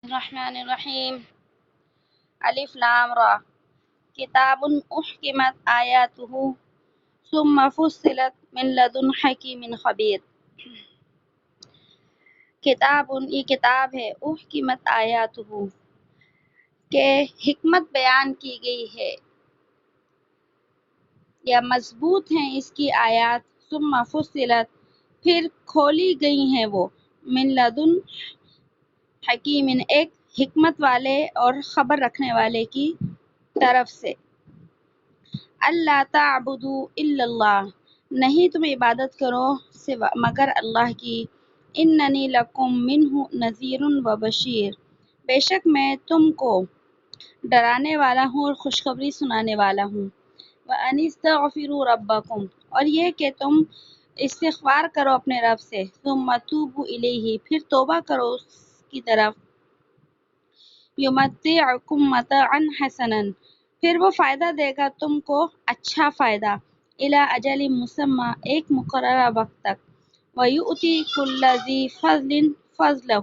الرحمن الرحیم الف لام را کتاب احکمت آیاتہ ثم فصلت من لدن حکیم خبیر۔ کتاب یہ کتاب ہے، احکمت آیاتہ کہ حکمت بیان کی گئی ہے یا مضبوط ہیں اس کی آیات، ثم فصلت پھر کھولی گئی ہیں وہ، من لدن حکیم ایک حکمت والے اور خبر رکھنے والے کی طرف سے۔ اللہ تعبدوا الا اللہ، نہیں تم عبادت کرو مگر اللہ کی۔ اننی لکم منہ نذیر و بشیر، بے شک میں تم کو ڈرانے والا ہوں اور خوشخبری سنانے والا ہوں۔ وَأَنِ اسْتَغْفِرُوا رَبَّكُمْ، اور یہ کہ تم استغفار کرو اپنے رب سے، ثم توبوا الیہ پھر توبہ کرو اس کی طرف، یمتعکم متاعا حسنا پھر وہ فائدہ دے گا تم کو اچھا فائدہ، الی اجل مسمى ایک مقررہ وقت تک، ویؤتی کل ذی فضل فضلہ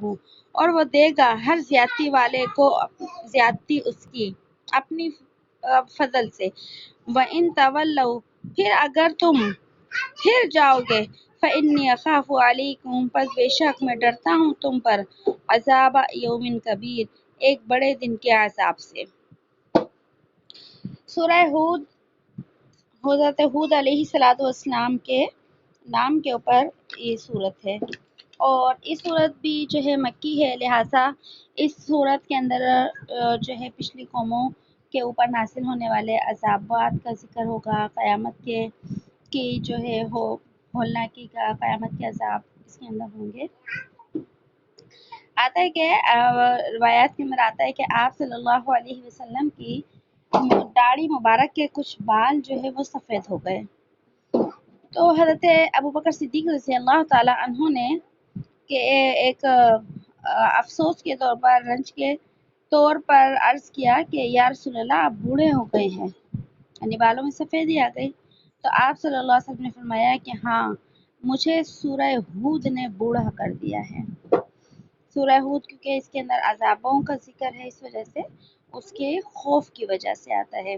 اور وہ دے گا ہر زیادتی والے کو زیادتی اس کی اپنی فضل سے۔ وَإِن تَوَلَّوْا پھر اگر تم پھر جاؤ گے، فَإِنِّي أَخَافُ عَلَيْكُمْ پس بے شک میں ڈرتا ہوں تم پر، عذاب یوم کبیر ایک بڑے دن کے عذاب سے۔ سورہ ہود، حضرت ہود علیہ السلام کے نام کے اوپر یہ صورت ہے، اور اس صورت بھی جو ہے مکی ہے، لہٰذا اس صورت کے اندر جو ہے پچھلی قوموں کے اوپر نازل ہونے والے عذابات کا ذکر ہوگا، قیامت کے کی جو ہے ہولناکی کا قیامت کے عذاب اس کے اندر ہوں گے۔ آتا ہے کہ روایات کے اندر آتا ہے کہ آپ صلی اللہ علیہ وسلم کی داڑھی مبارک کے کچھ بال جو ہے وہ سفید ہو گئے، تو حضرت ابوبکر صدیق رضی اللہ تعالی عنہ نے کہ ایک افسوس کے طور پر، رنج کے طور پر عرض کیا کہ یا رسول اللہ آپ بوڑھے ہو گئے ہیں، یعنی بالوں میں سفیدی آ گئی۔ تو آپ صلی اللہ علیہ وسلم نے فرمایا کہ ہاں مجھے سورہ ہود نے بوڑھا کر دیا ہے۔ سورہ ہود کیونکہ اس کے اندر عذابوں کا ذکر ہے، اس وجہ سے اس کے خوف کی وجہ سے آتا ہے۔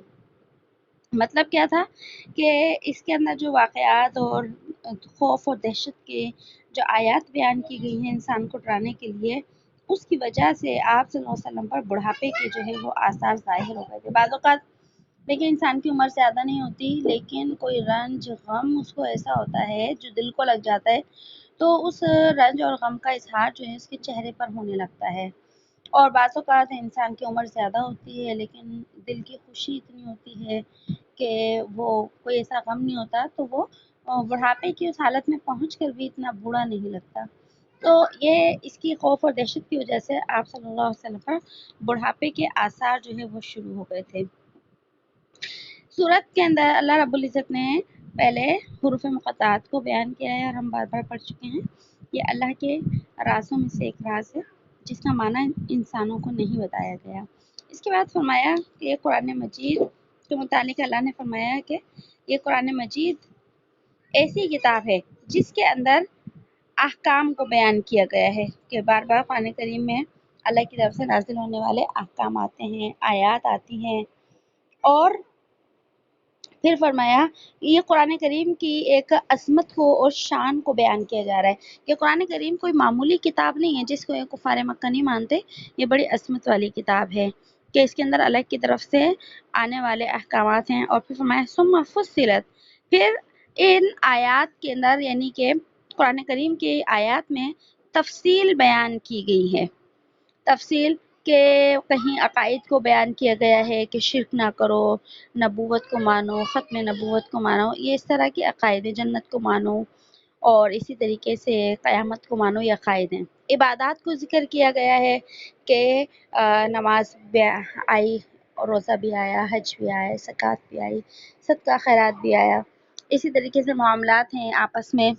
مطلب کیا تھا کہ اس کے اندر جو واقعات اور خوف اور دہشت کے جو آیات بیان کی گئی ہیں انسان کو ڈرانے کے لیے، اس کی وجہ سے آپ صلی اللہ علیہ وسلم پر بڑھاپے کے جو ہے وہ آثار ظاہر ہو گئے تھے۔ بعض اوقات دیکھیں انسان کی عمر زیادہ نہیں ہوتی، لیکن کوئی رنج غم اس کو ایسا ہوتا ہے جو دل کو لگ جاتا ہے، تو اس رنج اور غم کا اظہار جو ہے اس کے چہرے پر ہونے لگتا ہے۔ اور بعض اوقات انسان کی عمر زیادہ ہوتی ہے لیکن دل کی خوشی اتنی ہوتی ہے کہ وہ کوئی ایسا غم نہیں ہوتا، تو وہ بڑھاپے کی اس حالت میں پہنچ کر بھی اتنا بوڑھا نہیں لگتا۔ تو یہ اس کی خوف اور دہشت کی وجہ سے آپ صلی اللہ علیہ وسلم پر بڑھاپے کے آثار جو ہے وہ شروع ہو گئے تھے۔ سورت کے اندر اللہ رب العزت نے پہلے حروف مقطعات کو بیان کیا ہے، اور ہم بار بار پڑھ چکے ہیں، یہ اللہ کے رازوں میں سے ایک راز ہے جس کا معنی انسانوں کو نہیں بتایا گیا۔ اس کے بعد فرمایا کہ یہ قرآن مجید کے متعلق اللہ نے فرمایا کہ یہ قرآن مجید ایسی کتاب ہے جس کے اندر احکام کو بیان کیا گیا ہے، کہ بار بار قرآن کریم میں اللہ کی طرف سے نازل ہونے والے احکام آتے ہیں، آیات آتی ہیں، اور پھر فرمایا یہ قرآن کریم کی ایک عظمت کو اور شان کو بیان کیا جا رہا ہے کہ قرآن کریم کوئی معمولی کتاب نہیں ہے جس کو کفار مکہ نہیں مانتے، یہ بڑی عظمت والی کتاب ہے کہ اس کے اندر اللہ کی طرف سے آنے والے احکامات ہیں۔ اور پھر فرمایا ثم فصلت پھر ان آیات کے اندر، یعنی کہ قرآن کریم کی آیات میں تفصیل بیان کی گئی ہے، تفصیل کہ کہیں عقائد کو بیان کیا گیا ہے کہ شرک نہ کرو، نبوت کو مانو، ختم نبوت کو مانو، یہ اس طرح کے عقائد ہیں، جنت کو مانو، اور اسی طریقے سے قیامت کو مانو، یہ عقائد ہیں۔ عبادات کو ذکر کیا گیا ہے کہ نماز بھی آئی، اور روزہ بھی آیا، حج بھی آیا، زکوٰۃ بھی آئی، صدقہ خیرات بھی آیا۔ اسی طریقے سے معاملات ہیں آپس میں،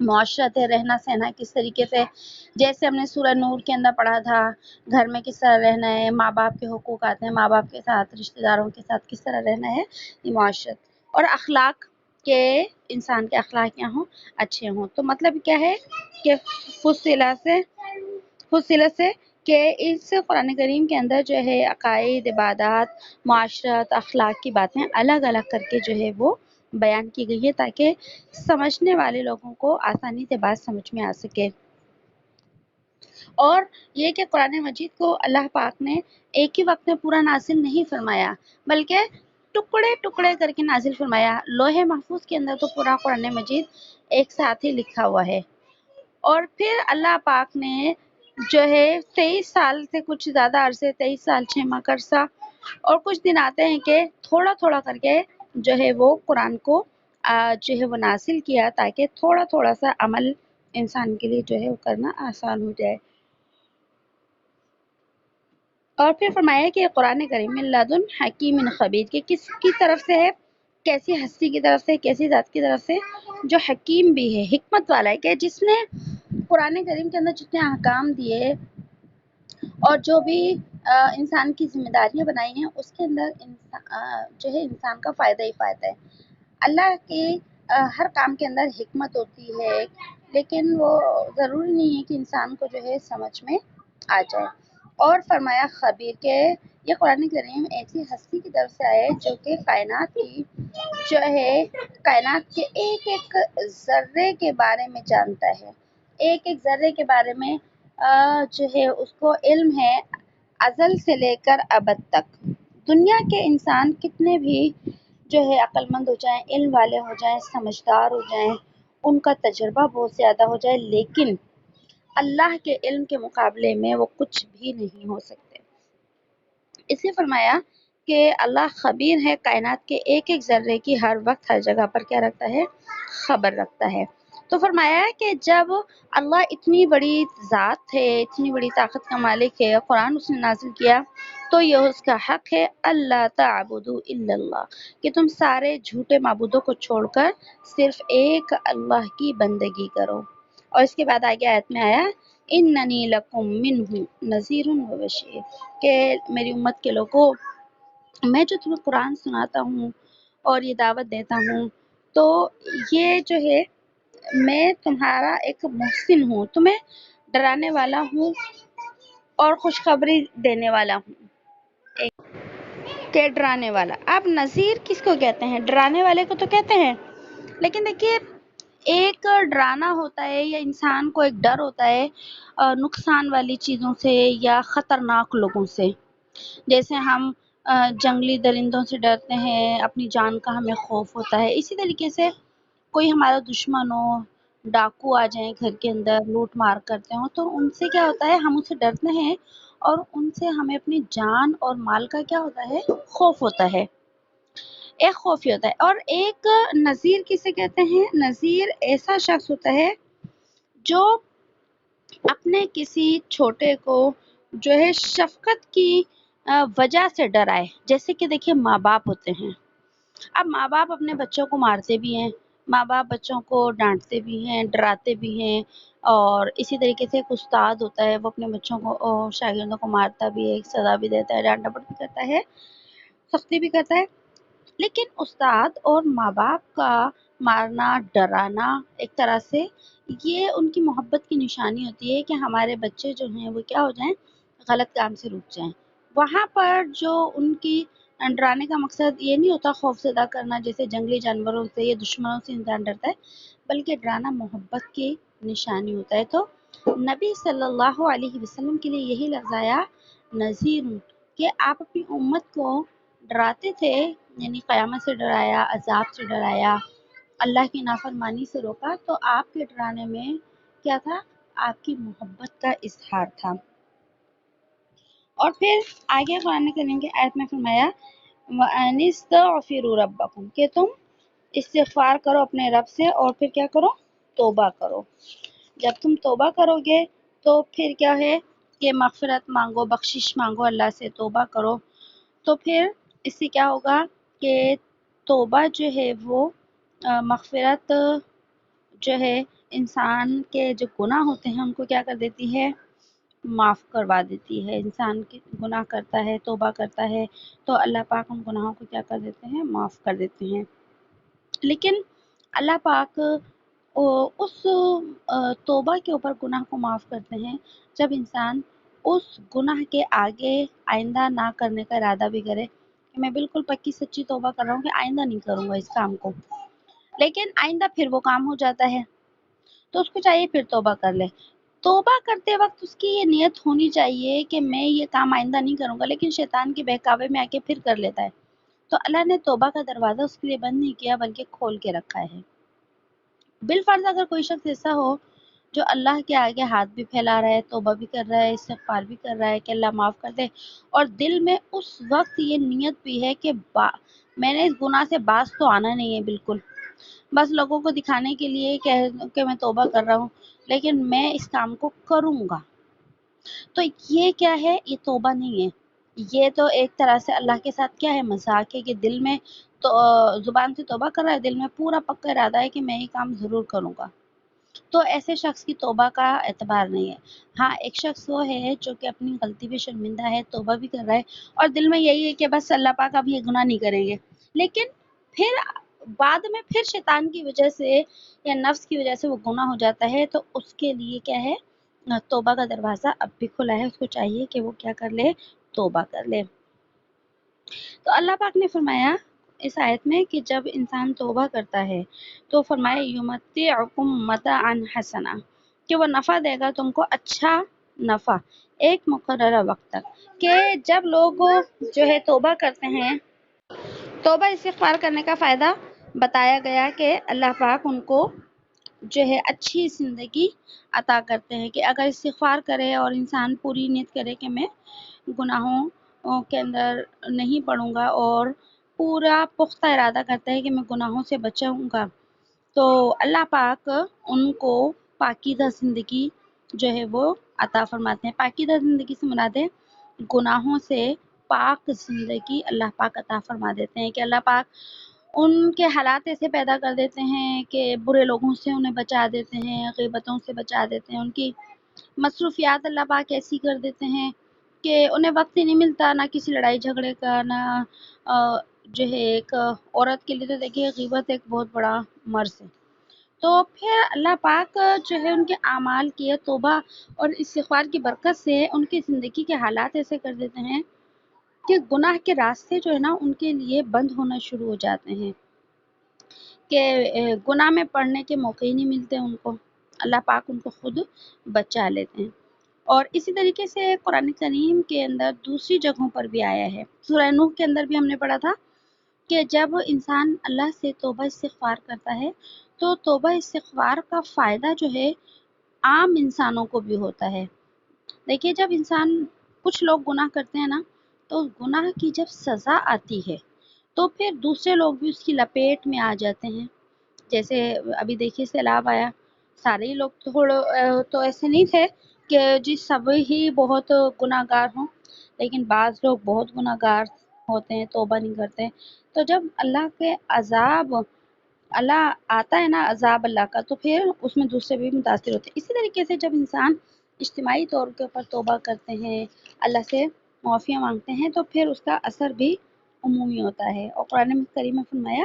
معاشرت ہے، رہنا سہنا کس طریقے سے، جیسے ہم نے سورہ نور کے اندر پڑھا تھا گھر میں کس طرح رہنا ہے، ماں باپ کے حقوق آتے ہیں، ماں باپ کے ساتھ، رشتہ داروں کے ساتھ کس طرح رہنا ہے، یہ معاشرت اور اخلاق کے انسان کے اخلاق کیا ہوں، اچھے ہوں۔ تو مطلب کیا ہے کہ فصلت سے کہ اس قرآن کریم کے اندر جو ہے عقائد، عبادات، معاشرت، اخلاق کی باتیں الگ الگ کر کے جو ہے وہ بیان کی گئی ہے تاکہ سمجھنے والے لوگوں کو آسانی سے بات سمجھ میں آ سکے۔ اور یہ کہ قرآن مجید کو اللہ پاک نے ایک ہی وقت میں پورا نازل نہیں فرمایا بلکہ ٹکڑے ٹکڑے کر کے نازل فرمایا۔ لوح محفوظ کے اندر تو پورا قرآن مجید ایک ساتھ ہی لکھا ہوا ہے، اور پھر اللہ پاک نے جو ہے 23 سال سے کچھ زیادہ عرصے، 23 سال 6 ماہ کا عرصہ اور کچھ دن آتے ہیں کہ تھوڑا تھوڑا کر کے جو ہے وہ قرآن کو جو ہے وہ نازل کیا تاکہ تھوڑا تھوڑا سا عمل انسان کے لیے جو ہے وہ کرنا آسان ہو جائے۔ اور پھر فرمایا کہ قرآن کریم من لدن حکیم خبیر، کہ کس کی طرف سے ہے، کیسی ہستی کی طرف سے، کیسی ذات کی طرف سے، جو حکیم بھی ہے، حکمت والا ہے، کہ جس نے قرآن کریم کے اندر جتنے احکام دیے اور جو بھی انسان کی ذمہ داریاں بنائی ہیں اس کے اندر جو ہے انسان کا فائدہ ہی فائدہ ہے۔ اللہ کے ہر کام کے اندر حکمت ہوتی ہے، لیکن وہ ضروری نہیں ہے کہ انسان کو جو ہے سمجھ میں آ جائے۔ اور فرمایا خبیر، کہ یہ قرآن کریم ایسی ہستی کی طرف سے آئے جو کہ کائنات کی جو ہے کائنات کے ایک ایک ذرے کے بارے میں جانتا ہے، ایک ایک ذرے کے بارے میں جو ہے اس کو علم ہے ازل سے لے کر ابد تک۔ دنیا کے انسان کتنے بھی جو ہے عقل مند ہو جائیں، علم والے ہو جائیں، سمجھدار ہو جائیں، ان کا تجربہ بہت زیادہ ہو جائے، لیکن اللہ کے علم کے مقابلے میں وہ کچھ بھی نہیں ہو سکتے۔ اس لیے فرمایا کہ اللہ خبیر ہے، کائنات کے ایک ایک ذرے کی ہر وقت ہر جگہ پر کیا رکھتا ہے، خبر رکھتا ہے۔ تو فرمایا کہ جب اللہ اتنی بڑی ذات ہے، اتنی بڑی طاقت کا مالک ہے، قرآن اس نے نازل کیا تو یہ اس کا حق ہے اللہ تعبدوا الا اللہ، کہ تم سارے جھوٹے معبودوں کو چھوڑ کر صرف ایک اللہ کی بندگی کرو۔ اور اس کے بعد آگے آیت میں آیا اننی لکم منہ نذیر و بشیر، کہ میری امت کے لوگوں میں جو تمہیں قرآن سناتا ہوں اور یہ دعوت دیتا ہوں تو یہ جو ہے میں تمہارا ایک محسن ہوں، تمہیں ڈرانے والا ہوں اور خوشخبری دینے والا ہوں۔ کہ ڈرانے والا، اب نذیر کس کو کہتے ہیں؟ ڈرانے والے کو تو کہتے ہیں، لیکن دیکھیے ایک ڈرانا ہوتا ہے یا انسان کو ایک ڈر ہوتا ہے نقصان والی چیزوں سے یا خطرناک لوگوں سے، جیسے ہم جنگلی درندوں سے ڈرتے ہیں، اپنی جان کا ہمیں خوف ہوتا ہے، اسی طریقے سے کوئی ہمارا دشمن ہو، ڈاکو آ جائیں گھر کے اندر لوٹ مار کرتے ہوں تو ان سے کیا ہوتا ہے، ہم ان سے ڈرتے ہیں اور ان سے ہمیں اپنی جان اور مال کا کیا ہوتا ہے، خوف ہوتا ہے، ایک خوف ہوتا ہے۔ اور ایک نذیر کسے کہتے ہیں؟ نذیر ایسا شخص ہوتا ہے جو اپنے کسی چھوٹے کو جو ہے شفقت کی وجہ سے ڈرائے، جیسے کہ دیکھیے ماں باپ ہوتے ہیں، اب ماں باپ اپنے بچوں کو مارتے بھی ہیں، ماں باپ بچوں کو ڈانٹتے بھی ہیں، ڈراتے بھی ہیں، اور اسی طریقے سے ایک استاد ہوتا ہے وہ اپنے بچوں کو شاگردوں کو مارتا بھی ہے، سزا بھی دیتا ہے، ڈانٹ ڈپٹ بھی کرتا ہے، سختی بھی کرتا ہے۔ لیکن استاد اور ماں باپ کا مارنا، ڈرانا ایک طرح سے یہ ان کی محبت کی نشانی ہوتی ہے کہ ہمارے بچے جو ہیں وہ کیا ہو جائیں، غلط کام سے رک جائیں۔ وہاں پر جو ان کی ڈرانے کا مقصد یہ نہیں ہوتا خوف زدہ کرنا، جیسے جنگلی جانوروں سے یا دشمنوں سے انسان ڈرتا ہے، بلکہ ڈرانا محبت کی نشانی ہوتا ہے۔ تو نبی صلی اللہ علیہ وسلم کے لیے یہی لفظ آیا نذیر، کہ آپ اپنی امت کو ڈراتے تھے، یعنی قیامت سے ڈرایا، عذاب سے ڈرایا، اللہ کی نافرمانی سے روکا، تو آپ کے ڈرانے میں کیا تھا، آپ کی محبت کا اظہار تھا۔ اور پھر آگے قرآن کریم کی آیت میں فرمایا وَأَنِسْتَغْفِرُوا رَبَّكُمْ، کہ تم استغفار کرو اپنے رب سے اور پھر کیا کرو، توبہ کرو۔ جب تم توبہ کرو گے تو پھر کیا ہے کہ مغفرت مانگو، بخشش مانگو اللہ سے، توبہ کرو، تو پھر اس سے کیا ہوگا کہ توبہ جو ہے وہ مغفرت جو ہے انسان کے جو گناہ ہوتے ہیں ان کو کیا کر دیتی ہے، معاف کروا دیتی ہے۔ انسان کی گناہ کرتا ہے، توبہ کرتا ہے تو اللہ پاک ان گناہوں کو کیا کر دیتے ہیں، معاف کر دیتے ہیں۔ لیکن اللہ پاک اس توبہ کے اوپر گناہ کو معاف کرتے ہیں جب انسان اس گناہ کے آگے آئندہ نہ کرنے کا ارادہ بھی کرے کہ میں بالکل پکی سچی توبہ کر رہا ہوں کہ آئندہ نہیں کروں گا اس کام کو، لیکن آئندہ پھر وہ کام ہو جاتا ہے تو اس کو چاہیے پھر توبہ کر لے۔ توبہ کرتے وقت اس کی یہ نیت ہونی چاہیے کہ میں یہ کام آئندہ نہیں کروں گا، لیکن شیطان کے بہکاوے میں آ کے پھر کر لیتا ہے، تو اللہ نے توبہ کا دروازہ اس کے لیے بند نہیں کیا بلکہ کھول کے رکھا ہے۔ بالفرض اگر کوئی شخص ایسا ہو جو اللہ کے آگے ہاتھ بھی پھیلا رہا ہے، توبہ بھی کر رہا ہے، استغفار بھی کر رہا ہے کہ اللہ معاف کر دے، اور دل میں اس وقت یہ نیت بھی ہے کہ میں نے اس گناہ سے باز تو آنا نہیں ہے بالکل، بس لوگوں کو دکھانے کے لیے کہ میں توبہ کر رہا ہوں، لیکن میں اس کام کو کروں گا، تو یہ کیا ہے؟ یہ توبہ نہیں ہے، یہ تو ایک طرح سے اللہ کے ساتھ کیا ہے؟ مذاق ہے، کہ دل میں تو زبان سے توبہ کر رہا ہے، دل میں پورا پکا ارادہ ہے کہ میں یہ کام ضرور کروں گا، تو ایسے شخص کی توبہ کا اعتبار نہیں ہے۔ ہاں، ایک شخص وہ ہے جو کہ اپنی غلطی پہ شرمندہ ہے، توبہ بھی کر رہا ہے اور دل میں یہی ہے کہ بس اللہ پاک اب یہ گناہ نہیں کریں گے، لیکن پھر بعد میں پھر شیطان کی وجہ سے یا نفس کی وجہ سے وہ گناہ ہو جاتا ہے، تو اس کے لیے کیا ہے؟ توبہ کا دروازہ اب بھی کھلا ہے، اس کو چاہیے کہ وہ کیا کر لے؟ توبہ کر لے۔ تو اللہ پاک نے فرمایا اس آیت میں کہ جب انسان توبہ کرتا ہے تو فرمایا یمتعکم متاعا حسنا، کہ وہ نفع دے گا تم کو اچھا نفع ایک مقررہ وقت تک، کہ جب لوگ جو ہے توبہ کرتے ہیں، توبہ استغفار کرنے کا فائدہ بتایا گیا کہ اللہ پاک ان کو جو ہے اچھی زندگی عطا کرتے ہیں، کہ اگر استغفار کرے اور انسان پوری نیت کرے کہ میں گناہوں کے اندر نہیں پڑوں گا اور پورا پختہ ارادہ کرتا ہے کہ میں گناہوں سے بچوں گا، تو اللہ پاک ان کو پاکیزہ زندگی جو ہے وہ عطا فرماتے ہیں۔ پاکیزہ زندگی سے مراد ہے گناہوں سے پاک زندگی اللہ پاک عطا فرما دیتے ہیں، کہ اللہ پاک ان کے حالات ایسے پیدا کر دیتے ہیں کہ برے لوگوں سے انہیں بچا دیتے ہیں، غیبتوں سے بچا دیتے ہیں، ان کی مصروفیات اللہ پاک ایسی کر دیتے ہیں کہ انہیں وقت ہی نہیں ملتا نہ کسی لڑائی جھگڑے کا، نہ جو ہے ایک عورت کے لیے تو دیکھیے غیبت ایک بہت بڑا مرض ہے، تو پھر اللہ پاک جو ہے ان کے اعمال کی توبہ اور استغفار کی برکت سے ان کی زندگی کے حالات ایسے کر دیتے ہیں کہ گناہ کے راستے جو ہے نا ان کے لیے بند ہونا شروع ہو جاتے ہیں، کہ گناہ میں پڑنے کے موقع ہی نہیں ملتے ان کو، اللہ پاک ان کو خود بچا لیتے ہیں۔ اور اسی طریقے سے قرآن کریم کے اندر دوسری جگہوں پر بھی آیا ہے، سورہ نوح کے اندر بھی ہم نے پڑھا تھا کہ جب انسان اللہ سے توبہ استغفار کرتا ہے تو توبہ استغفار کا فائدہ جو ہے عام انسانوں کو بھی ہوتا ہے۔ دیکھیے جب انسان کچھ لوگ گناہ کرتے ہیں نا، تو گناہ کی جب سزا آتی ہے تو پھر دوسرے لوگ بھی اس کی لپیٹ میں آ جاتے ہیں، جیسے ابھی دیکھیے سیلاب آیا، سارے ہی لوگ تو ایسے نہیں تھے کہ جی سب ہی بہت گناہ گار ہوں، لیکن بعض لوگ بہت گناہ گار ہوتے ہیں، توبہ نہیں کرتے، تو جب اللہ کے عذاب اللہ آتا ہے نا، عذاب اللہ کا، تو پھر اس میں دوسرے بھی متاثر ہوتے ہیں۔ اسی طریقے سے جب انسان اجتماعی طور کے اوپر توبہ کرتے ہیں، اللہ سے معافیاں مانگتے ہیں، تو پھر اس کا اثر بھی عمومی ہوتا ہے، اور قرآن کریم میں فرمایا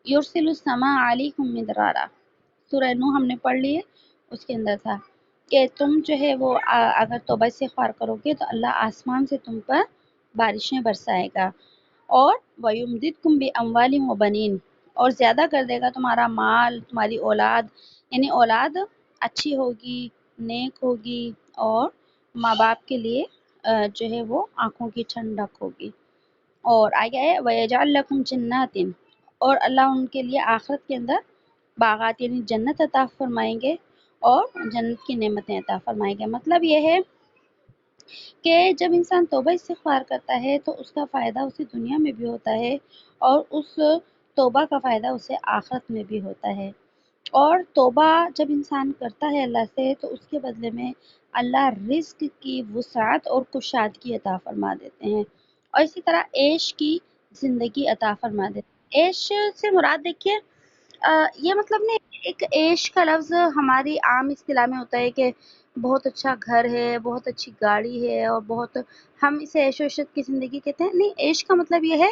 یرسل السماء علیکم مدرارا، سورہ نوح ہم نے پڑھ لی ہے، اس کے اندر تھا کہ تم جو ہے وہ اگر توبہ استغفار کرو گے تو اللہ آسمان سے تم پر بارشیں برسائے گا، اور وَيُمْدِدْكُمْ بِأَمْوَالٍ وَبَنِينَ، اور زیادہ کر دے گا تمہارا مال، تمہاری اولاد، یعنی اولاد اچھی ہوگی، نیک ہوگی، اور ماں باپ کے لیے جو ہے وہ آنکھوں کی ٹھنڈک ہوگی، اور آگے ہے وَيَجْعَلْ لَكُمْ جَنَّاتٍ، اور اللہ ان کے لیے آخرت کے اندر باغات یعنی جنت عطا فرمائیں گے اور جنت کی نعمتیں عطا فرمائیں گے۔ مطلب یہ ہے کہ جب انسان توبہ استغفار کرتا ہے تو اس کا فائدہ اسے دنیا میں بھی ہوتا ہے اور اس توبہ کا فائدہ اسے آخرت میں بھی ہوتا ہے، اور توبہ جب انسان کرتا ہے اللہ سے تو اس کے بدلے میں اللہ رزق کی وسعت اور کشادگی عطا فرما دیتے ہیں، اور اسی طرح عیش کی زندگی عطا فرما دیتے ہیں۔ عیش سے مراد دیکھیے یہ مطلب نہیں، ایک عیش کا لفظ ہماری عام اصطلاح میں ہوتا ہے کہ بہت اچھا گھر ہے، بہت اچھی گاڑی ہے، اور بہت ہم اسے عیش و عشرت کی زندگی کہتے ہیں، نہیں، عیش کا مطلب یہ ہے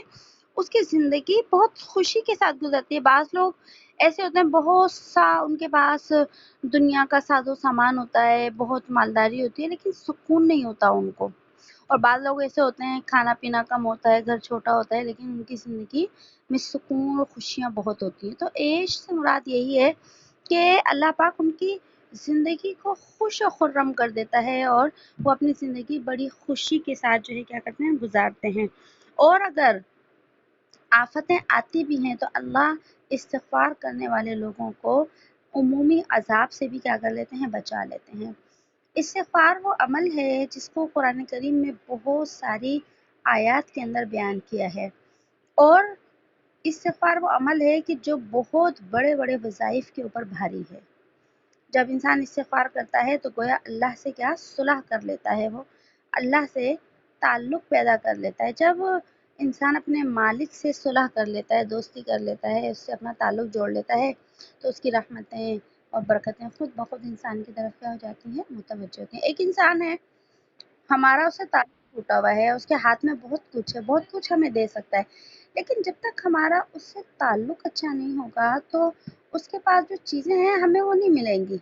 اس کی زندگی بہت خوشی کے ساتھ گزرتی ہے۔ بعض لوگ ایسے ہوتے ہیں بہت سا ان کے پاس دنیا کا ساز و سامان ہوتا ہے، بہت مالداری ہوتی ہے، لیکن سکون نہیں ہوتا ان کو۔ اور بعض لوگ ایسے ہوتے ہیں کھانا پینا کم ہوتا ہے، گھر چھوٹا ہوتا ہے، لیکن ان کی زندگی میں سکون اور خوشیاں بہت ہوتی ہیں۔ تو عیش سے مراد یہی ہے کہ اللہ پاک ان کی زندگی کو خوش و خرم کر دیتا ہے اور وہ اپنی زندگی بڑی خوشی کے ساتھ جو ہے کیا کرتے ہیں، گزارتے ہیں۔ اور اگر آفتیں آتی بھی ہیں تو اللہ استغفار کرنے والے لوگوں کو عمومی عذاب سے بھی کیا کر لیتے ہیں، بچا لیتے ہیں۔ استغفار وہ عمل ہے جس کو قرآن کریم میں بہت ساری آیات کے اندر بیان کیا ہے، اور استغفار وہ عمل ہے کہ جو بہت بڑے بڑے وظائف کے اوپر بھاری ہے۔ جب انسان استغفار کرتا ہے تو گویا اللہ سے کیا صلح کر لیتا ہے، وہ اللہ سے تعلق پیدا کر لیتا ہے۔ جب انسان اپنے مالک سے صلح کر لیتا ہے، دوستی کر لیتا ہے، اس سے اپنا تعلق جوڑ لیتا ہے، تو اس کی رحمتیں اور برکتیں خود بخود انسان کی طرف کیا ہو جاتی ہیں، متوجہ ہوتی ہیں۔ ایک انسان ہے، ہمارا اس سے تعلق ٹوٹا ہوا ہے، اس کے ہاتھ میں بہت کچھ ہمیں دے سکتا ہے، لیکن جب تک ہمارا اس سے تعلق اچھا نہیں ہوگا تو اس کے پاس جو چیزیں ہیں ہمیں وہ نہیں ملیں گی،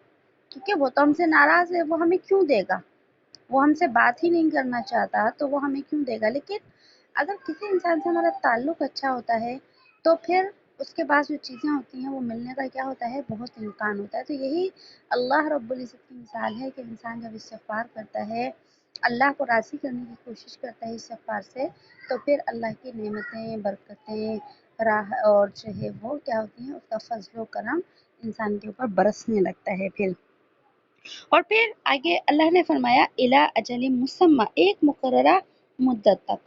کیونکہ وہ تو ہم سے ناراض ہے، وہ ہمیں کیوں دے گا؟ وہ ہم سے بات ہی نہیں کرنا چاہتا تو وہ ہمیں کیوں دے گا؟ لیکن اگر کسی انسان سے ہمارا تعلق اچھا ہوتا ہے تو پھر اس کے پاس جو چیزیں ہوتی ہیں وہ ملنے کا کیا ہوتا ہے، بہت امکان ہوتا ہے۔ تو یہی اللہ رب العزت کی مثال ہے کہ انسان جب استغفار کرتا ہے، اللہ کو راضی کرنے کی کوشش کرتا ہے استغفار سے، تو پھر اللہ کی نعمتیں، برکتیں راہ اور جو ہے وہ کیا ہوتی ہیں، اس کا فضل و کرم انسان کے اوپر برسنے لگتا ہے۔ اور پھر آگے اللہ نے فرمایا الی اجل مسمى، ایک مقررہ مدت تک،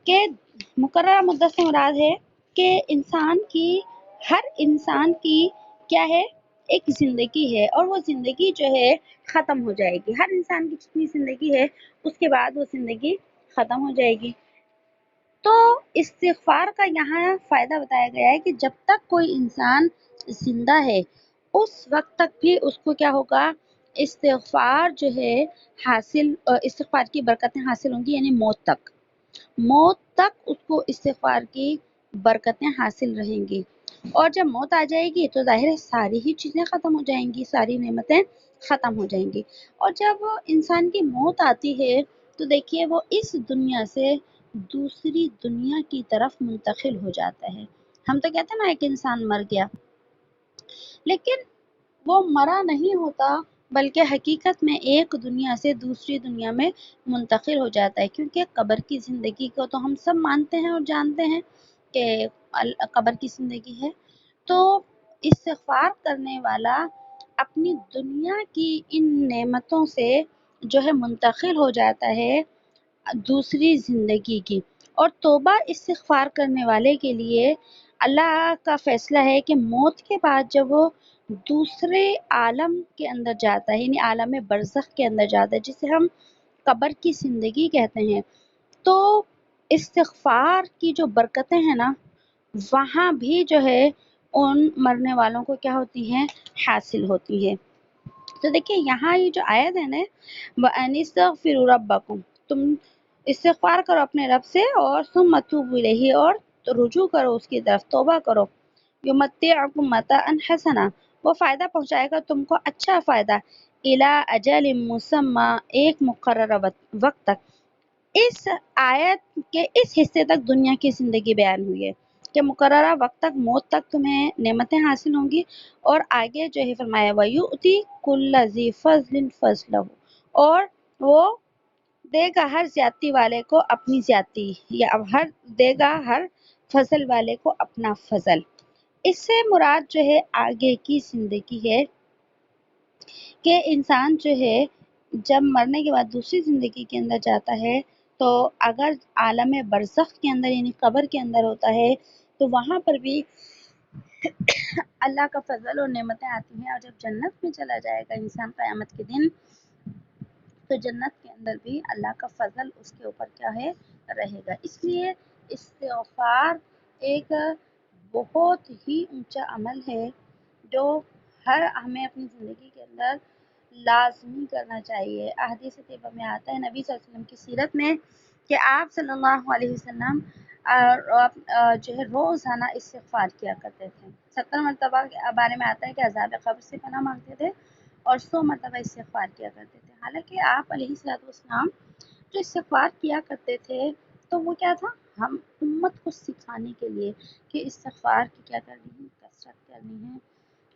کہ مقررہ مدت سے مراد ہے کہ ہر انسان کی کیا ہے، ایک زندگی ہے، اور وہ زندگی جو ہے ختم ہو جائے گی۔ ہر انسان کی جتنی زندگی ہے اس کے بعد وہ زندگی ختم ہو جائے گی۔ تو استغفار کا یہاں فائدہ بتایا گیا ہے کہ جب تک کوئی انسان زندہ ہے اس وقت تک بھی اس کو کیا ہوگا، استغفار جو ہے استغفار کی برکتیں حاصل ہوں گی، یعنی موت تک اس کو استغفار کی برکتیں حاصل رہیں گی۔ اور جب موت آ جائے گی تو ظاہر ہے ساری ہی چیزیں ختم ہو جائیں گی، ساری نعمتیں ختم ہو جائیں گی۔ اور جب انسان کی موت آتی ہے تو دیکھیے وہ اس دنیا سے دوسری دنیا کی طرف منتقل ہو جاتا ہے۔ ہم تو کہتے ہیں نا ایک انسان مر گیا، لیکن وہ مرا نہیں ہوتا، بلکہ حقیقت میں ایک دنیا سے دوسری دنیا میں منتقل ہو جاتا ہے، کیونکہ قبر کی زندگی کو تو ہم سب مانتے ہیں اور جانتے ہیں کہ قبر کی زندگی ہے۔ تو استغفار کرنے والا اپنی دنیا کی ان نعمتوں سے جو ہے منتقل ہو جاتا ہے دوسری زندگی کی۔ اور توبہ استغفار کرنے والے کے لیے اللہ کا فیصلہ ہے کہ موت کے بعد جب وہ دوسرے عالم کے اندر جاتا ہے، یعنی عالم برزخ کے اندر جاتا ہے، جسے ہم قبر کی زندگی کہتے ہیں، تو استغفار کی جو برکتیں ہیں نا وہاں بھی جو ہے ان مرنے والوں کو کیا ہوتی ہیں، حاصل ہوتی ہے۔ تو دیکھیے یہاں یہ جو آیت ہے نا، وَأَنِ اسْتَغْفِرُوا رَبَّكُمْ، تم استغفار کرو اپنے رب سے، اور ثُمَّ تُوبُوا إِلَيْهِ، اور رجوع کرو اس کی طرف، توبہ کرو، يُمَتِّعْكُمْ مَتَاعًا حَسَنًا، وہ فائدہ پہنچائے گا تم کو اچھا فائدہ، إِلَى أَجَلٍ مُّسَمًّى، ایک مقررہ وقت تک۔ اس آیت کے اس حصے تک دنیا کی زندگی بیان ہوئی ہے کہ مقررہ وقت تک، موت تک تمہیں نعمتیں حاصل ہوں گی، اور آگے جو ہے فرمایا وَيُؤْتِي كُلَّ ذِي فَضْلٍ فَضْلَهُ، اور وہ دے گا ہر زیادتی والے کو اپنی زیادتی، یا دے گا ہر فضل والے کو اپنا فضل۔ اس سے مراد جو ہے آگے کی زندگی ہے کہ انسان جو ہے جب مرنے کے بعد دوسری زندگی کے اندر جاتا ہے تو اگر عالم برزخ کے اندر یعنی قبر کے اندر ہوتا ہے تو وہاں پر بھی اللہ کا فضل اور نعمتیں آتی ہیں، اور جب جنت میں چلا جائے گا انسان قیامت کے دن تو جنت کے اندر بھی اللہ کا فضل اس کے اوپر کیا ہے، رہے گا۔ اس لیے استغفار ایک بہت ہی اونچا عمل ہے جو ہمیں اپنی زندگی کے اندر لازمی کرنا چاہیے۔ احادیث طیبہ میں آتا ہے، نبی صلی اللہ علیہ وسلم کی سیرت میں کہ آپ صلی اللہ علیہ وسلم جو ہے روزانہ استغفار کیا کرتے تھے. 70 مرتبہ کے بارے میں آتا ہے کہ عذاب قبر سے پناہ مانگتے تھے اور 100 مرتبہ استغفار کیا کرتے تھے. حالانکہ آپ علیہ السلام جو استغفار کیا کرتے تھے تو وہ کیا تھا؟ ہم امت کو سکھانے کے لیے کہ استغفار کی کیا کرنی ہے، کثرت کرنی ہے،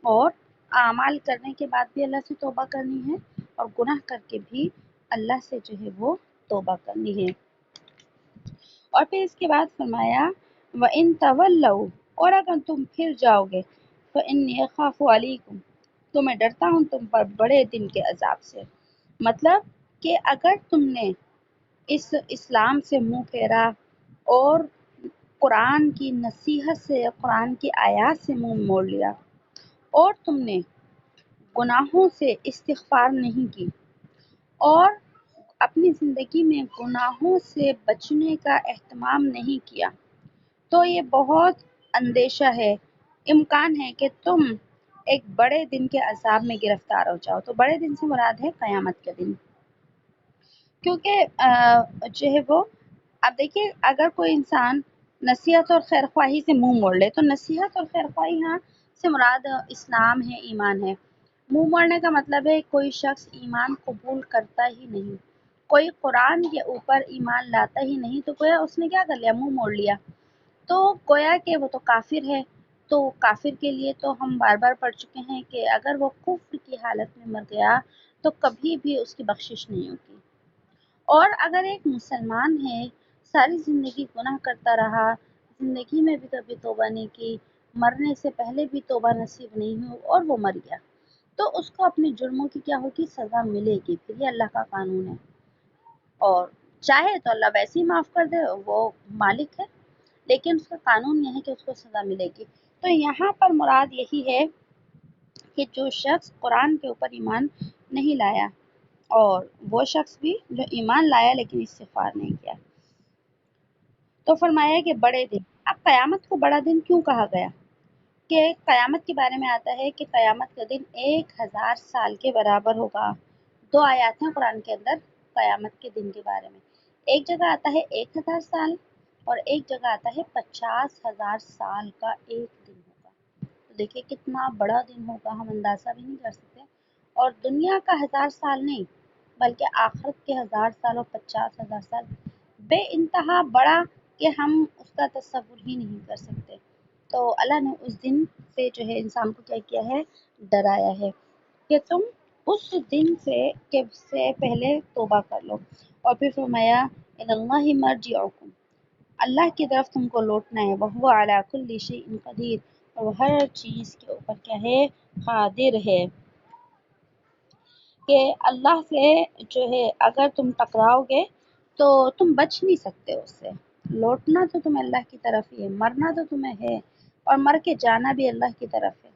اور اعمال کرنے کے بعد بھی اللہ سے توبہ کرنی ہے، اور گناہ کر کے بھی اللہ سے جو ہے وہ توبہ کرنی ہے. اور پھر اس کے بعد فرمایا وَإِن تَوَلَّوْا، اور اگر تم پھر جاؤ گے فَإِنِّي أَخَافُ عَلَيْكُمْ، تو میں ڈرتا ہوں تم پر بڑے دن کے عذاب سے. مطلب کہ اگر تم نے اس اسلام سے منہ پھیرا اور قرآن کی نصیحت سے، قرآن کی آیات سے منہ موڑ لیا، اور تم نے گناہوں سے استغفار نہیں کی، اور اپنی زندگی میں گناہوں سے بچنے کا اہتمام نہیں کیا، تو یہ بہت اندیشہ ہے، امکان ہے کہ تم ایک بڑے دن کے عذاب میں گرفتار ہو جاؤ. تو بڑے دن سے مراد ہے قیامت کے دن. کیونکہ جو ہے وہ اب دیکھیے اگر کوئی انسان نصیحت اور خیر خواہی سے منہ موڑ لے تو نصیحت اور خیر خواہی یہاں سے مراد اسلام ہے، ایمان ہے. منہ موڑنے کا مطلب ہے کوئی شخص ایمان قبول کرتا ہی نہیں، کوئی قرآن کے اوپر ایمان لاتا ہی نہیں، تو گویا اس نے کیا کر لیا؟ منہ موڑ لیا. تو گویا کہ وہ تو کافر ہے. تو کافر کے لیے تو ہم بار بار پڑھ چکے ہیں کہ اگر وہ کفر کی حالت میں مر گیا تو کبھی بھی اس کی بخشش نہیں ہوگی. اور اگر ایک مسلمان ہے، ساری زندگی گناہ کرتا رہا، زندگی میں بھی کبھی توبہ نہیں کی، مرنے سے پہلے بھی توبہ نصیب نہیں ہو اور وہ مر گیا، تو اس کو اپنے جرموں کی کیا ہوگی؟ سزا ملے گی. پھر یہ اللہ کا قانون ہے، اور چاہے تو اللہ ویسے ہی معاف کر دے، وہ مالک ہے، لیکن اس کا قانون یہ ہے کہ اس کو سزا ملے گی. تو یہاں پر مراد یہی ہے کہ جو شخص قرآن کے اوپر ایمان نہیں لایا، اور وہ شخص بھی جو ایمان لایا لیکن استغفار نہیں کیا. تو فرمایا کہ بڑے دن. اب قیامت کو بڑا دن کیوں کہا گیا؟ کہ قیامت کے بارے میں آتا ہے کہ قیامت کا دن 1000 سال کے برابر ہوگا. 2 آیات ہیں قرآن کے اندر قیامت کے دن کے بارے میں. ایک جگہ آتا ہے 1000 سال، اور ایک جگہ آتا ہے 50,000 سال کا ایک دن ہوگا. تو دیکھیں کتنا بڑا دن ہوگا، ہم اندازہ بھی نہیں کر سکتے. اور دنیا کا 1000 سال نہیں بلکہ آخرت کے 1000 سال اور 50,000 سال بے انتہا بڑا کہ ہم اس کا تصور ہی نہیں کر سکتے. تو اللہ نے اس دن سے جو ہے انسان کو کیا کیا ہے؟ ڈرایا ہے کہ تم اس دن سے پہلے توبہ کر لو. اور پھر فرمایا اِنَ اللَّهِ مَرْجِعُكُمْ، اللہ کی طرف تم کو لوٹنا ہے، وَهُوَ عَلَى كُلِّ شَيْءٍ قَدِيرٌ، اور وہ ہر چیز کے اوپر کیا ہے؟ قادر ہے. کہ اللہ سے جو ہے اگر تم ٹکراؤ گے تو تم بچ نہیں سکتے اس سے. لوٹنا تو تمہیں اللہ کی طرف ہی ہے، مرنا تو تمہیں ہے، اور مر کے جانا بھی اللہ کی طرف ہے.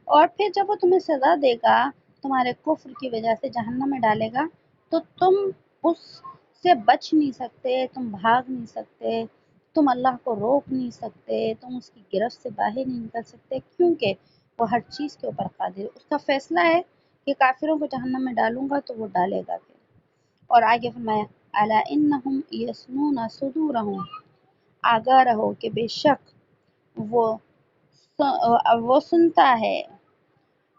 اور پھر جب وہ تمہیں سزا دے گا، تمہارے کفر کی وجہ سے جہنم میں ڈالے گا، تو تم اس سے بچ نہیں سکتے، تم بھاگ نہیں سکتے، تم اللہ کو روک نہیں سکتے، تم اس کی گرفت سے باہر نہیں نکل سکتے، کیونکہ وہ ہر چیز کے اوپر قادر ہے. اس کا فیصلہ ہے کہ کافروں کو جہنم میں ڈالوں گا تو وہ ڈالے گا پھر. اور آگے فرمایا الا انہم یسنون صدورہم، آگاہ رہو کہ بے شک وہ سنتا ہے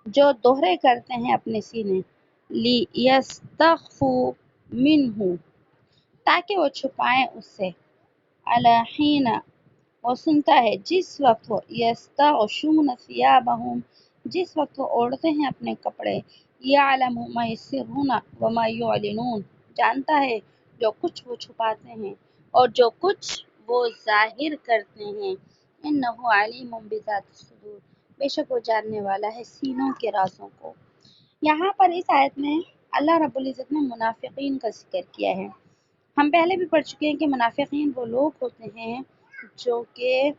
جو دوہرے کرتے ہیں اپنے سینے، لی یستخفوا منہ، تاکہ وہ چھپائیں اس سے، الحین، وہ سنتا ہے جس وقت وہ یستغشون ثیابہم، جس وقت وہ اوڑھتے ہیں اپنے کپڑے، یعلم ما یسرون وما یعلنون، جانتا ہے جو کچھ وہ چھپاتے ہیں اور جو کچھ وہ ظاہر کرتے ہیں. انہ علیم بذات الصدور، بے شک وہ جاننے والا ہے سینوں کے رازوں کو. یہاں پر اس آیت میں اللہ رب العزت نے منافقین کا ذکر کیا ہے. ہم پہلے بھی پڑھ چکے ہیں کہ منافقین وہ لوگ ہوتے ہیں جو کہ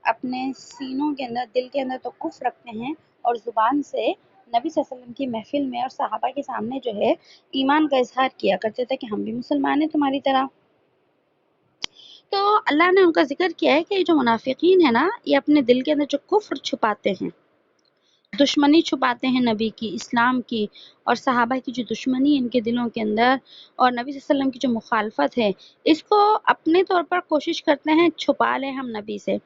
اپنے سینوں کے اندر، دل کے اندر تو کفر رکھتے ہیں، اور زبان سے نبی صلی اللہ علیہ وسلم کی محفل میں اور صحابہ کے سامنے جو ہے ایمان کا اظہار کیا کرتے تھے کہ ہم بھی مسلمان ہیں تمہاری طرح. تو اللہ نے ان کا ذکر کیا ہے کہ جو منافقین ہیں نا، یہ اپنے دل کے اندر جو کفر چھپاتے ہیں، دشمنی چھپاتے ہیں نبی کی، اسلام کی، اور صحابہ کی جو دشمنی ہے ان کے دلوں کے اندر، اور نبی صلی اللہ علیہ وسلم کی جو مخالفت ہے، اس کو اپنے طور پر کوشش کرتے ہیں چھپا لیں ہم نبی سے،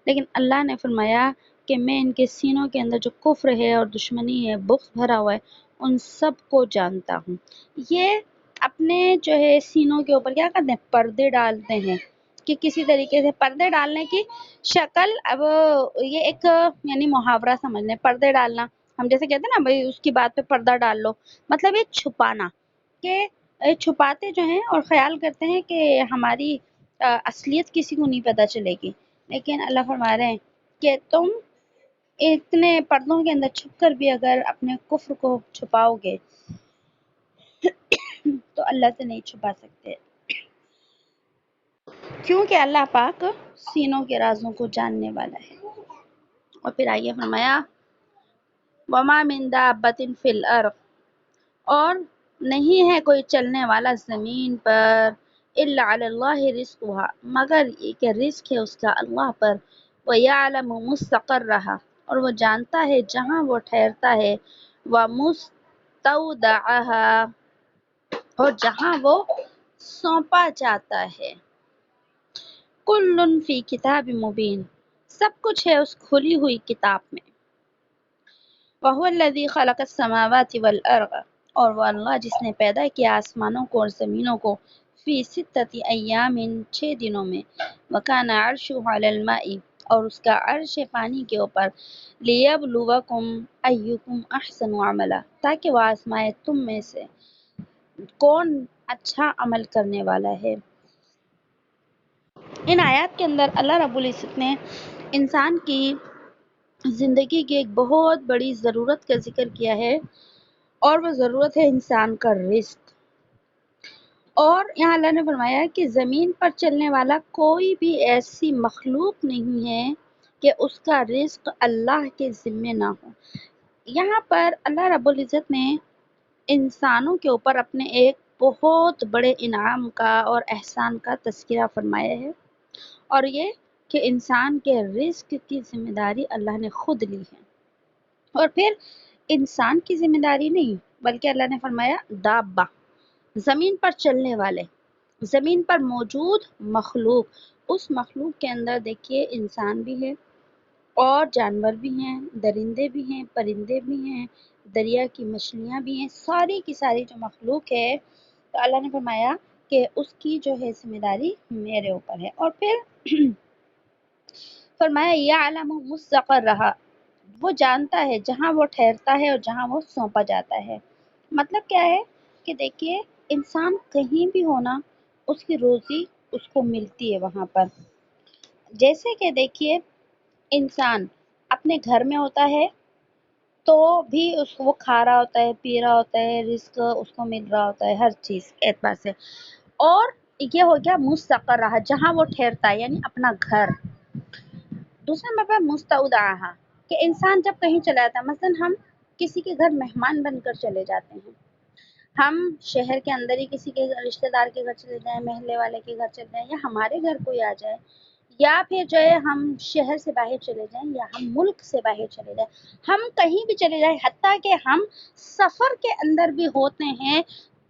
لیکن اللہ نے فرمایا کہ میں ان کے سینوں کے اندر جو کفر ہے اور دشمنی ہے، بغض بھرا ہوا ہے، ان سب کو جانتا ہوں۔ یہ اپنے جو ہے سینوں کے اوپر کیا کرتے ہیں، پردے ڈالتے ہیں، کہ کسی طریقے سے پردے ڈالنے کی شکل، اب یہ ایک یعنی محاورہ سمجھ لیں، پردے ڈالنا، ہم جیسے کہتے ہیں نا بھائی اس کی بات پہ پردہ ڈال لو، مطلب یہ چھپانا، کہ چھپاتے جو ہیں اور خیال کرتے ہیں کہ ہماری اصلیت کسی کو نہیں پتہ چلے گی، لیکن اللہ فرما رہے ہیں کہ تم اتنے پردوں کے اندر چھپ کر بھی اگر اپنے کفر کو چھپاؤ گے تو اللہ سے نہیں چھپا سکتے، کیونکہ اللہ پاک سینوں کے رازوں کو جاننے والا ہے۔ اور پھر آئیے فرمایا وما من دابۃ فی الارض، اور نہیں ہے کوئی چلنے والا زمین پر، الا علی اللہ رزقها، مگر یہ کہ رزق ہے اس کا اللہ پر، ویعلم مستقرها، اور وہ جانتا ہے جہاں وہ ٹھہرتا ہے، ومستودعها، اور جہاں وہ سونپا جاتا ہے، کل فی کتاب مبین، سب کچھ ہے اس کھلی ہوئی کتاب میں، وَهُوَ الَّذِي خَلَقَ السَّمَاوَاتِ وَالْأَرْضَ، اور وہ اللہ جس نے پیدا کیا آسمانوں کو اور زمینوں کو، فی ستۃ ایام 6 دنوں میں، وَكَانَ عَرْشُهُ عَلَى الْمَاءِ، اور اس کا عرش ہے پانی کے اوپر، لِيَبْلُوَكُمْ أَيُّكُمْ أَحْسَنُ عَمَلًا، تاکہ وہ آزمائے تم میں سے کون اچھا عمل کرنے والا ہے۔ ان آیات کے اندر اللہ رب العزت نے انسان کی زندگی کی ایک بہت بڑی ضرورت کا ذکر کیا ہے، اور وہ ضرورت ہے انسان کا رزق۔ اور یہاں اللہ نے فرمایا کہ زمین پر چلنے والا کوئی بھی ایسی مخلوق نہیں ہے کہ اس کا رزق اللہ کے ذمے نہ ہو۔ یہاں پر اللہ رب العزت نے انسانوں کے اوپر اپنے ایک بہت بڑے انعام کا اور احسان کا تذکرہ فرمایا ہے، اور یہ کہ انسان کے رزق کی ذمہ داری اللہ نے خود لی ہے، اور پھر انسان کی ذمہ داری نہیں بلکہ اللہ نے فرمایا دابہ، زمین پر چلنے والے، زمین پر موجود مخلوق، اس مخلوق کے اندر دیکھیے انسان بھی ہے اور جانور بھی ہیں، درندے بھی ہیں، پرندے بھی ہیں، دریا کی مچھلیاں بھی ہیں، ساری کی ساری جو مخلوق ہے، تو اللہ نے فرمایا کہ اس کی جو ہے ذمہ داری میرے اوپر ہے، اور پھر فرمایا یعلم مستقرہا، وہ جانتا ہے جہاں وہ ٹھہرتا ہے اور جہاں وہ سونپا جاتا ہے۔ مطلب کیا ہے کہ دیکھیے انسان کہیں بھی ہونا، اس کی روزی اس کو ملتی ہے وہاں پر، جیسے کہ دیکھیے انسان اپنے گھر میں ہوتا ہے تو بھی اس کو وہ کھا رہا ہوتا ہے، پی رہا ہوتا ہے، رزق اس کو مل رہا ہوتا ہے ہر چیز اعتبار سے، اور یہ ہو گیا مستقر رہا، جہاں وہ ٹھہرتا ہے یعنی اپنا گھر۔ دوسرا مطلب مستودعہ، کہ انسان جب کہیں چلا جاتا ہے، مثلا ہم کسی کے گھر مہمان بن کر چلے جاتے ہیں، ہم شہر کے اندر ہی کسی کے رشتہ دار کے گھر چلے جائیں، محلے والے کے گھر چلے جائیں، یا ہمارے گھر کوئی آ جائے، یا پھر جو ہے ہم شہر سے باہر چلے جائیں یا ہم ملک سے باہر چلے جائیں، ہم کہیں بھی چلے جائیں، حتیٰ کہ ہم سفر کے اندر بھی ہوتے ہیں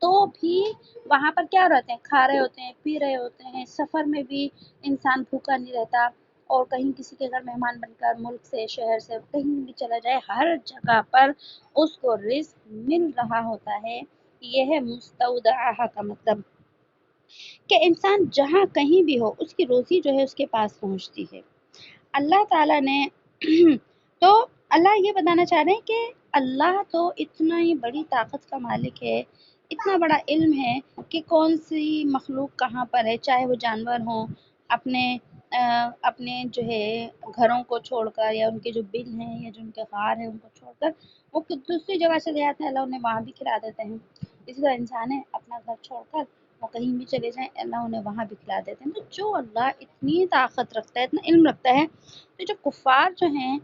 تو بھی وہاں پر کیا رہتے ہیں، کھا رہے ہوتے ہیں، پی رہے ہوتے ہیں، سفر میں بھی انسان بھوکا نہیں رہتا، اور کہیں کسی کے گھر مہمان بن کر ملک سے شہر سے کہیں بھی چلا جائے، ہر جگہ پر اس کو رزق مل رہا ہوتا ہے۔ یہ ہے مستودعہ کا مطلب کہ انسان جہاں کہیں بھی ہو اس کی روزی جو ہے اس کے پاس پہنچتی ہے۔ اللہ تعالیٰ نے تو اللہ یہ بتانا چاہ رہے ہیں کہ اللہ تو اتنا ہی بڑی طاقت کا مالک ہے، اتنا بڑا علم ہے کہ کون سی مخلوق کہاں پر ہے، چاہے وہ جانور ہوں، اپنے جو ہے گھروں کو چھوڑ کر، یا ان کے جو بل ہیں یا جو ان کے غار ہیں ان کو چھوڑ کر وہ دوسری جگہ چلے جاتے ہیں، اللہ انہیں وہاں بھی کھلا دیتے ہیں۔ اسی طرح انسان ہے اپنا گھر چھوڑ کر وہ کہیں بھی چلے جائیں، اللہ انہیں وہاں بھی کھلا دیتے ہیں۔ تو جو اللہ اتنی طاقت رکھتا ہے، اتنا علم رکھتا ہے، تو جو کفار جو ہیں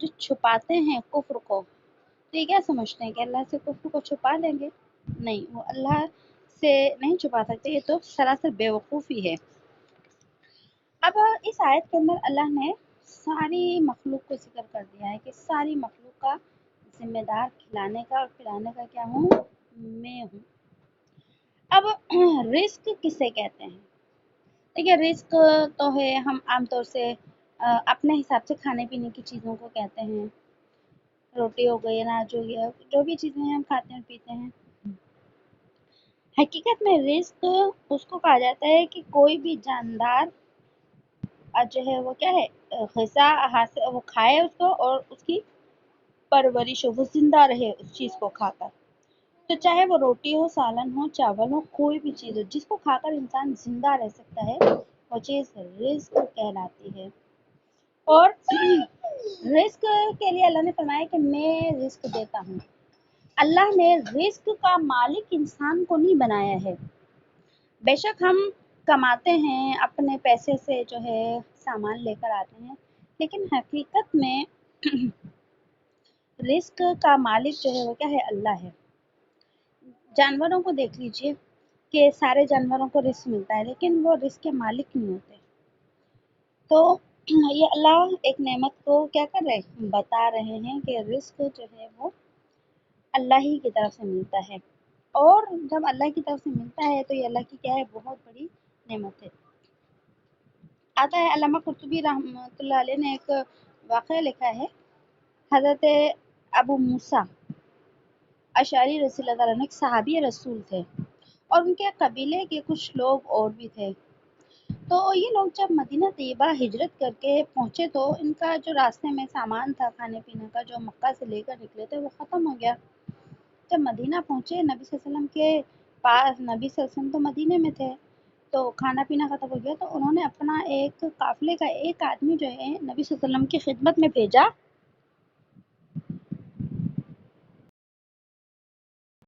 جو چھپاتے ہیں کفر کو، تو یہ کیا سمجھتے ہیں کہ اللہ سے کفر کو چھپا لیں گے؟ نہیں، وہ اللہ سے نہیں چھپا سکتے، یہ تو سراسر بے وقوفی ہے۔ اب اس آیت کے اندر اللہ نے ساری مخلوق کو ذکر کر دیا ہے کہ ساری مخلوق کا ذمہ دار کھلانے کا اور پلانے کا کیا ہوں؟ میں ہوں۔ اب رزق کسے کہتے ہیں؟ دیکھیے رزق تو ہے ہم عام طور سے اپنے حساب سے کھانے پینے کی چیزوں کو کہتے ہیں، روٹی ہو گئی، اناج ہو گیا، جو بھی چیزیں ہم کھاتے ہیں پیتے ہیں۔ حقیقت میں رزق اس کو کہا جاتا ہے کہ کوئی بھی جاندار جو ہے وہ کیا ہے غذا حاصل وہ کھائے اس کو اور اس کی پرورش ہو، وہ زندہ رہے اس چیز کو کھا کر، تو چاہے وہ روٹی ہو، سالن ہو، چاول ہو، کوئی بھی چیز ہو جس کو کھا کر انسان زندہ رہ سکتا ہے، وہ چیز رزق کہلاتی ہے۔ اور رزق کے لیے اللہ نے فرمایا کہ میں رزق دیتا ہوں۔ اللہ نے رزق کا مالک انسان کو نہیں بنایا ہے۔ بے شک ہم کماتے ہیں اپنے پیسے سے جو ہے سامان لے کر آتے ہیں، لیکن حقیقت میں رزق کا مالک جو ہے وہ کیا ہے؟ اللہ ہے۔ جانوروں کو دیکھ لیجئے کہ سارے جانوروں کو رزق ملتا ہے لیکن وہ رزق کے مالک نہیں ہوتے، تو یہ اللہ ایک نعمت کو کیا کر رہے ہیں؟ بتا رہے ہیں کہ رزق جو ہے وہ اللہ ہی کی طرف سے ملتا ہے، اور جب اللہ کی طرف سے ملتا ہے تو یہ اللہ کی کیا ہے؟ بہت بڑی نعمت ہے۔ آتا ہے علامہ قرطبی رحمۃ اللہ علیہ نے ایک واقعہ لکھا ہے، حضرت ابو موسیٰ اشعری رضی اللہ تعالیٰ عنہ ایک صحابی رسول تھے، اور ان کے قبیلے کے کچھ لوگ اور بھی تھے۔ تو یہ لوگ جب مدینہ طیبہ ہجرت کر کے پہنچے تو ان کا جو راستے میں سامان تھا کھانے پینے کا جو مکہ سے لے کر نکلے تھے وہ ختم ہو گیا۔ جب مدینہ پہنچے نبی صلی اللہ علیہ وسلم کے پاس، نبی صلی اللہ علیہ وسلم تو مدینے میں تھے، تو کھانا پینا ختم ہو گیا، تو انہوں نے اپنا ایک قافلے کا ایک آدمی جو ہے نبی صلی اللہ علیہ وسلم کی خدمت میں بھیجا